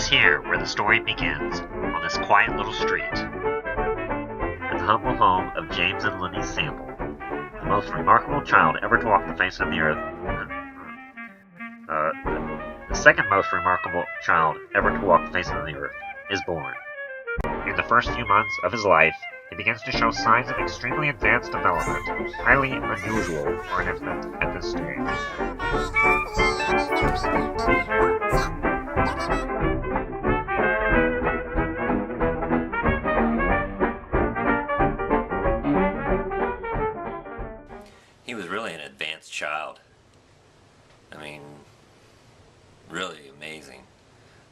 is here where the story begins, on this quiet little street. At the humble home of James and Lenny Sample, the most remarkable child ever to walk the face of the earth. The second most remarkable child ever to walk the face of the earth is born. In the first few months of his life, he begins to show signs of extremely advanced development, highly unusual for an infant at this stage. He was really an advanced child. I mean, really amazing.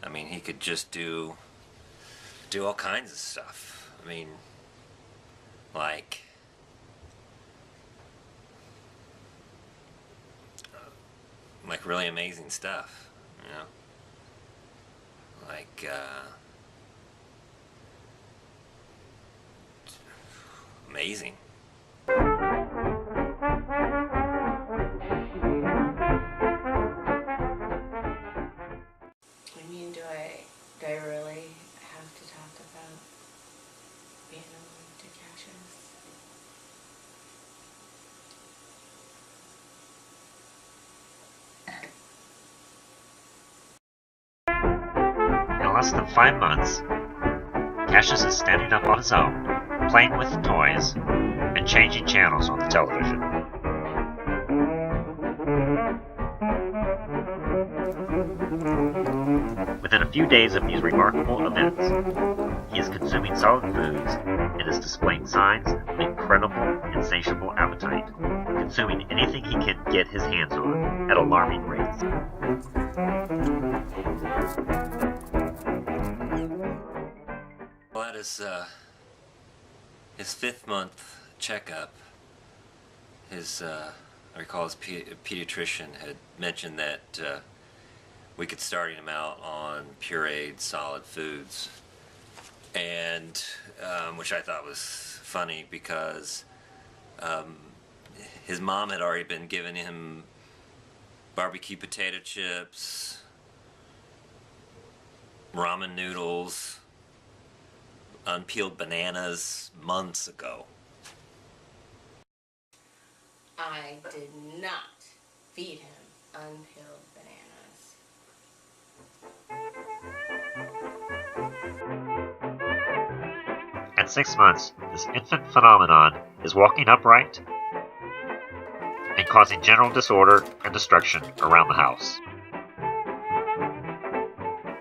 I mean, he could just do all kinds of stuff. I mean, like really amazing stuff, you know, like amazing. I mean, do I really have to talk about being alone to Cassius? In less than 5 months, Cassius is standing up on his own, playing with toys, and changing channels on the television. Within a few days of these remarkable events, he is consuming solid foods and is displaying signs of incredible, insatiable appetite, consuming anything he can get his hands on at alarming rates. Well, at his 5th month checkup, I recall his pediatrician had mentioned that we could start him out on pureed solid foods, and which I thought was funny because his mom had already been giving him barbecue potato chips, ramen noodles, unpeeled bananas months ago. I did not feed him unpeeled bananas. At 6 months, this infant phenomenon is walking upright and causing general disorder and destruction around the house.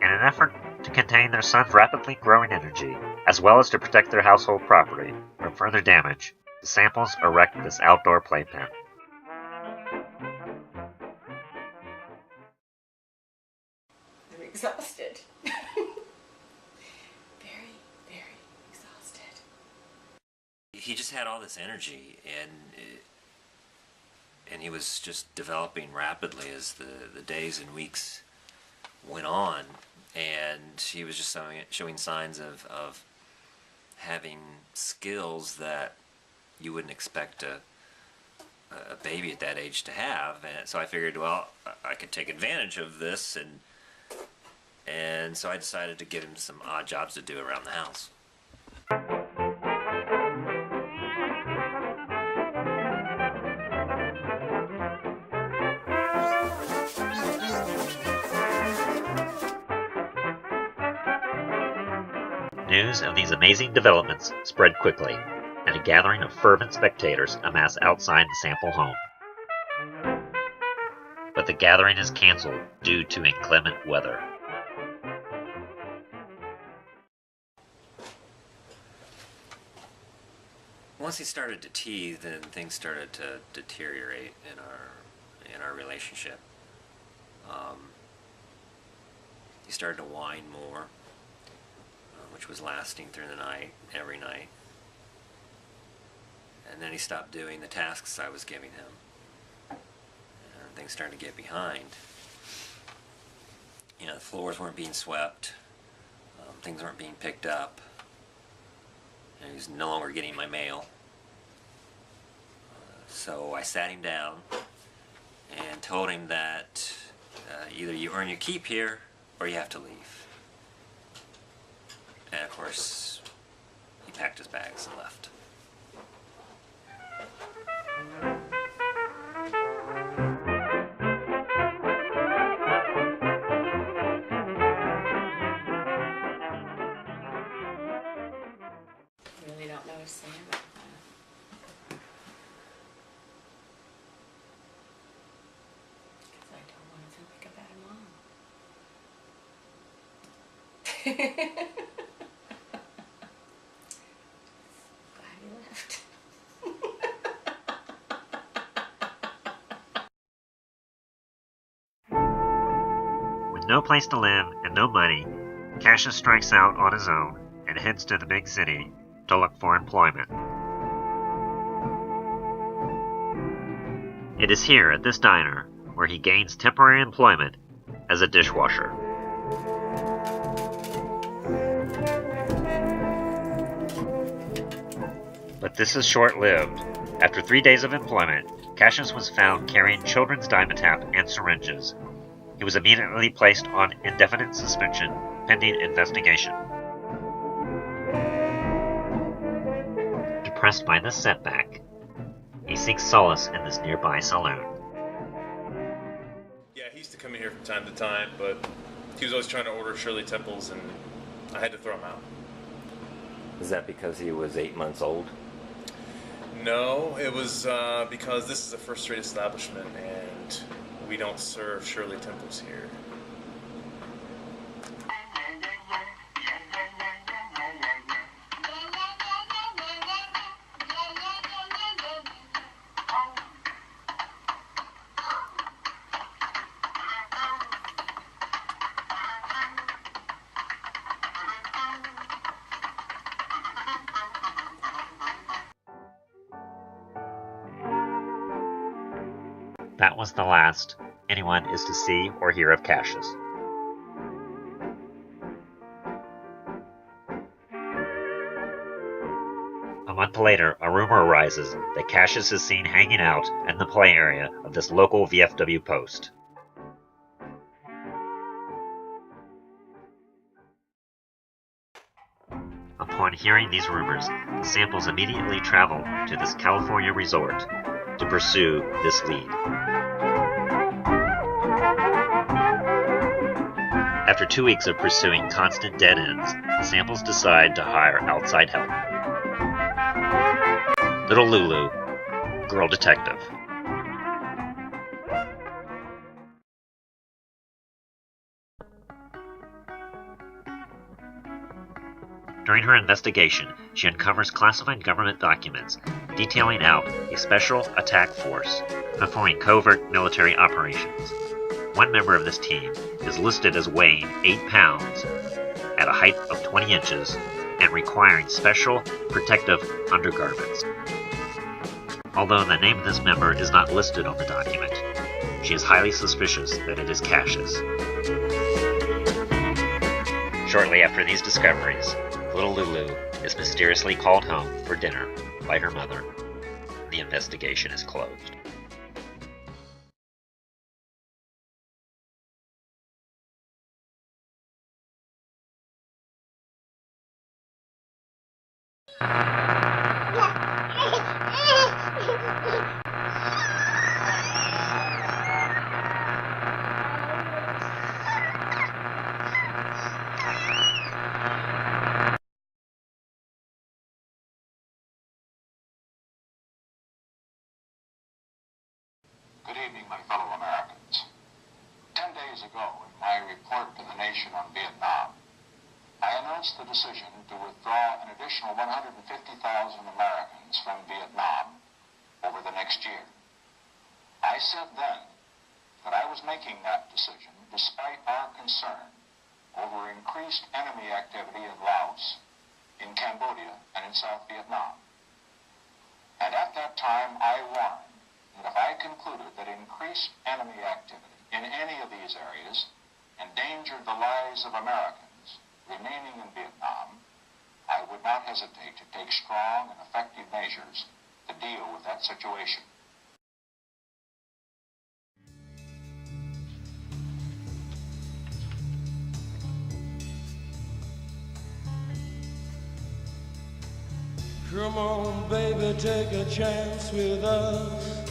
In an effort to contain their son's rapidly growing energy, as well as to protect their household property from further damage, the Samples erect this outdoor playpen. I'm exhausted. Very, very exhausted. He just had all this energy, and he was just developing rapidly as the days and weeks went on, and he was just showing signs of having skills that you wouldn't expect a baby at that age to have. And so I figured, well, I could take advantage of this, and so I decided to give him some odd jobs to do around the house. News of these amazing developments spread quickly, and a gathering of fervent spectators amass outside the Sample home. But the gathering is canceled due to inclement weather. Once he started to tease, then things started to deteriorate in our relationship. He started to whine more, which was lasting through the night, every night. And then he stopped doing the tasks I was giving him. And things started to get behind. You know, the floors weren't being swept. Things weren't being picked up. And he was no longer getting my mail. So I sat him down and told him that either you earn your keep here or you have to leave. And of course, he packed his bags and left. Really don't know what to say about that. Because I don't want to feel like a bad mom. Glad you left. With no place to live and no money, Cassius strikes out on his own and heads to the big city to look for employment. It is here at this diner where he gains temporary employment as a dishwasher. But this is short-lived. After 3 days of employment, Cassius was found carrying children's Dimetap and syringes. He was immediately placed on indefinite suspension pending investigation. Depressed by this setback, he seeks solace in this nearby saloon. Yeah, he used to come in here from time to time, but he was always trying to order Shirley Temples, and I had to throw him out. Is that because he was 8 months old? No, it was because this is a first-rate establishment, and we don't serve Shirley Temples here. That was the last anyone is to see or hear of Cassius. A month later, a rumor arises that Cassius is seen hanging out in the play area of this local VFW post. Upon hearing these rumors, the samples immediately travel to this California resort to pursue this lead. After 2 weeks of pursuing constant dead ends, the samples decide to hire outside help. Little Lulu, girl detective. During her investigation, she uncovers classified government documents detailing out a special attack force performing covert military operations. One member of this team is listed as weighing 8 pounds at a height of 20 inches and requiring special protective undergarments. Although the name of this member is not listed on the document, she is highly suspicious that it is Cassius. Shortly after these discoveries, little Lulu is mysteriously called home for dinner by her mother. The investigation is closed. Good evening, my fellow Americans. 10 days ago, in my report to the nation on Vietnam, I announced the decision to withdraw an additional 150,000 Americans from Vietnam over the next year. I said then that I was making that decision despite our concern over increased enemy activity in Laos, in Cambodia, and in South Vietnam. And at that time, I warned that if I concluded that increased enemy activity in any of these areas endangered the lives of Americans remaining in Vietnam, I would not hesitate to take strong and effective measures to deal with that situation. Come on, baby, take a chance with us.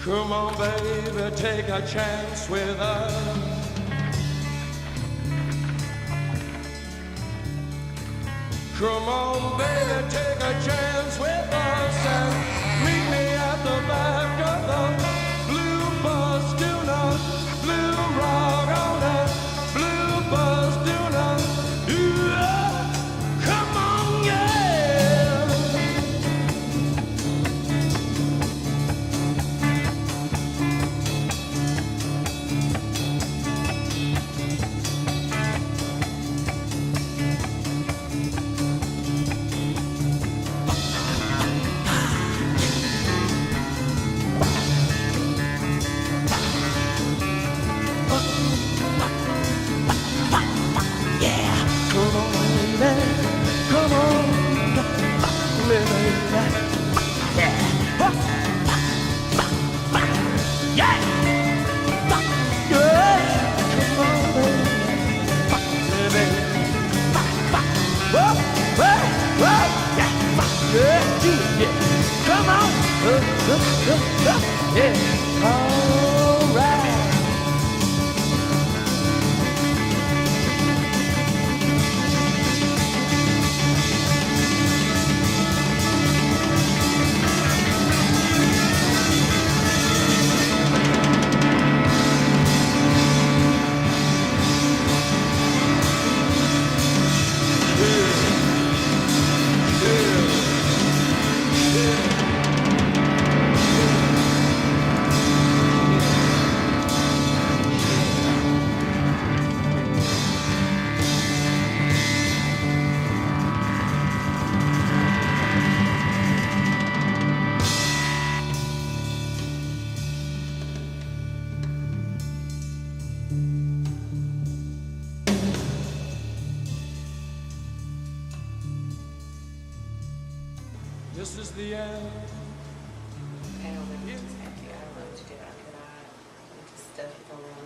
Come on, baby, take a chance with us. Come on, baby, take a chance with us and meet me at the back of the blue bus. Do not blue rock on that blue bus. Do not. Ooh, come on, yeah. Come on, baby. Come on, baby. Yeah. Yeah. Yeah. Come on, baby. Whoa, whoa, whoa. Yeah. Yeah, yeah. Come on. Yeah. All right. This is the end. I don't know what to do after that. I'm just stuck with all